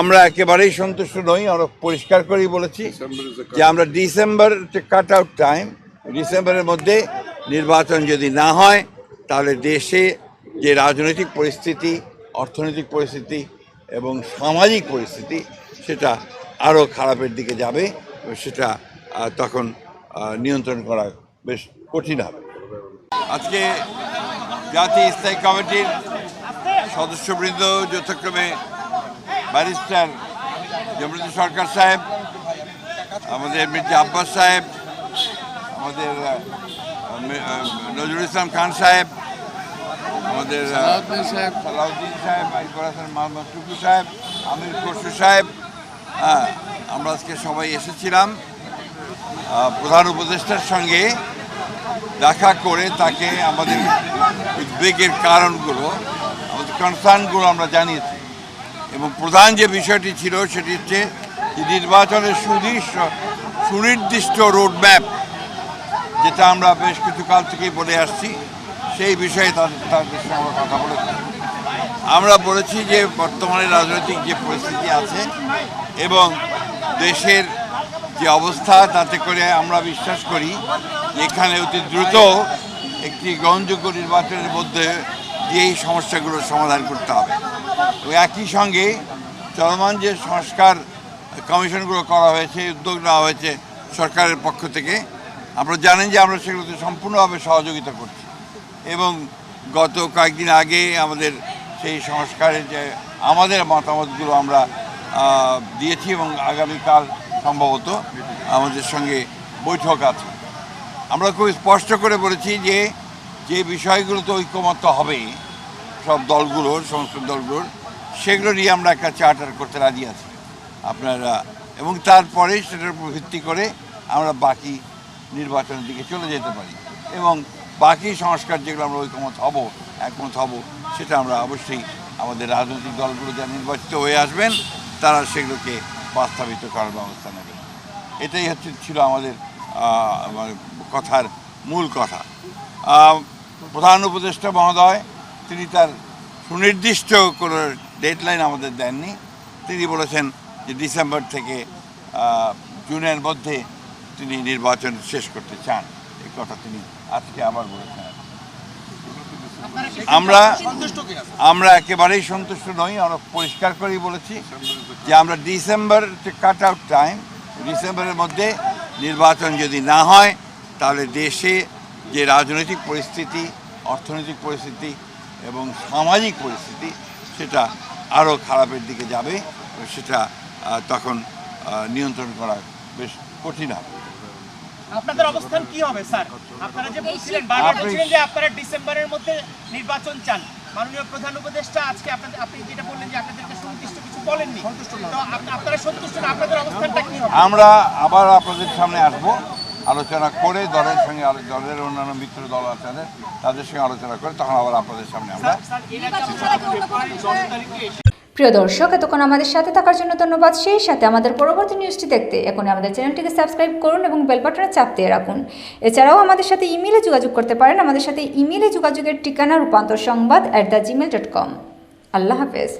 আমরা একেবারেই সন্তুষ্ট নই। আমরা পরিষ্কার করেই বলেছি যে আমরা ডিসেম্বর কাট আউট টাইম, ডিসেম্বরের মধ্যে নির্বাচন যদি না হয় তাহলে দেশে যে রাজনৈতিক পরিস্থিতি, অর্থনৈতিক পরিস্থিতি এবং সামাজিক পরিস্থিতি সেটা আরও খারাপের দিকে যাবে। সেটা তখন নিয়ন্ত্রণ করা বেশ কঠিন হবে। আজকে জাতীয় স্থায়ী কমিটির সদস্যবৃন্দ যথাক্রমে ব্যারিস্টার জমিরুদ্দিন সরকার সাহেব, আমাদের মির্জা আব্বাস সাহেব, আমাদের নজরুল ইসলাম খান সাহেব, আমাদের সালাউদ্দিন সাহেব, ইকবাল হাসান মোহাম্মদ টুকু সাহেব, আমির খসরু সাহেব, আমরা আজকে সবাই এসেছিলাম প্রধান উপদেষ্টার সঙ্গে দেখা করে তাকে আমাদের উদ্বেগের কারণগুলো, আমাদের কনসার্নগুলো আমরা জানিয়েছি। এবং প্রধান যে বিষয়টি ছিল সেটি হচ্ছে যে নির্বাচনের সুনির্দিষ্ট রোডম্যাপ, যেটা আমরা বেশ কিছু কাল থেকেই বলে আসছি, সেই বিষয়ে তাদের সঙ্গে আমরা কথা বলেছি। আমরা বলেছি যে বর্তমানে রাজনৈতিক যে পরিস্থিতি আছে এবং দেশের যে অবস্থা, তাতে করে আমরা বিশ্বাস করি এখানে অতি দ্রুত একটি গ্রহণযোগ্য নির্বাচনের মধ্যে দিয়েই সমস্যাগুলোর সমাধান করতে হবে। একই সঙ্গে চলমান যে সংস্কার কমিশনগুলো করা হয়েছে, উদ্যোগ নেওয়া হয়েছে সরকারের পক্ষ থেকে, আপনারা জানেন যে আমরা সেগুলোতে সম্পূর্ণভাবে সহযোগিতা করছি। এবং গত কয়েকদিন আগে আমাদের সেই সংস্কারের যে আমাদের মতামতগুলো আমরা দিয়েছি এবং আগামীকাল সম্ভবত আমাদের সঙ্গে বৈঠক আছে। আমরা খুব স্পষ্ট করে বলেছি যে যে বিষয়গুলোতে ঐকমত্য হবে সব দলগুলোর, সমস্ত দলগুলোর, সেগুলো নিয়ে আমরা একটা চার্টার করতে রাজি আছি আপনারা, এবং তারপরে সেটার উপর ভিত্তি করে আমরা বাকি নির্বাচনের দিকে চলে যেতে পারি। এবং বাকি সংস্কার যেগুলো আমরা একমত হব, সেটা আমরা অবশ্যই আমাদের রাজনৈতিক দলগুলো যা নির্বাচিত হয়ে আসবেন তারা সেগুলোকে বাস্তবায়িত করার ব্যবস্থা নেবেন। এটাই ছিল আমাদের কথার মূল কথা। প্রধান উপদেষ্টা মহোদয় তিনি তার সুনির্দিষ্ট কোনো ডেডলাইন আমাদের দেননি। তিনি বলেছেন যে ডিসেম্বর থেকে জুনের মধ্যে তিনি নির্বাচন শেষ করতে চান। এই কথা তিনি আজকে আবার বলেছেন। আমরা একেবারেই সন্তুষ্ট নই। আমরা পরিষ্কার করেই বলেছি যে আমরা ডিসেম্বর কাট আউট টাইম, ডিসেম্বরের মধ্যে নির্বাচন যদি না হয় তাহলে দেশে যে রাজনৈতিক পরিস্থিতি, অর্থনৈতিক পরিস্থিতি এবং সামাজিক পরিস্থিতি সেটা আরও খারাপের দিকে যাবে। সেটা তখন নিয়ন্ত্রণ করা বেশ কঠিন হবে। আপনাদের অবস্থান কি হবে স্যার? আপনারা যে বলছিলেন, বারবার বলছিলেন যে আপনারা ডিসেম্বরের মধ্যে নির্বাচন চান। মাননীয় প্রধান উপদেষ্টা আজকে আপনি যেটা বললেন যে আপনাদেরকে সুনির্দিষ্ট কিছু বলেননি, তো আপনারা সন্তুষ্ট না, আপনাদের অবস্থানটা কি হবে? আমরা আবার আপনাদের সামনে আসব, আলোচনা করে দলের সঙ্গে, দলের অন্যান্য মিত্র দল আছে তাদের সঙ্গে আলোচনা করে তখন আবার আপনাদের সামনে আমরা। প্রিয় দর্শক, এতক্ষণ আমাদের সাথে থাকার জন্য ধন্যবাদ। সেই সাথে আমাদের পরবর্তী নিউজটি দেখতে এখন আমাদের চ্যানেলটিকে সাবস্ক্রাইব করুন এবং বেল বাটনে চাপ দিয়ে রাখুন। এছাড়াও আমাদের সাথে ইমেইলে যোগাযোগ করতে পারেন। আমাদের সাথে ইমেইলে যোগাযোগের ঠিকানা রূপান্তরসংবাদ@gmail.com। আল্লাহ হাফেজ।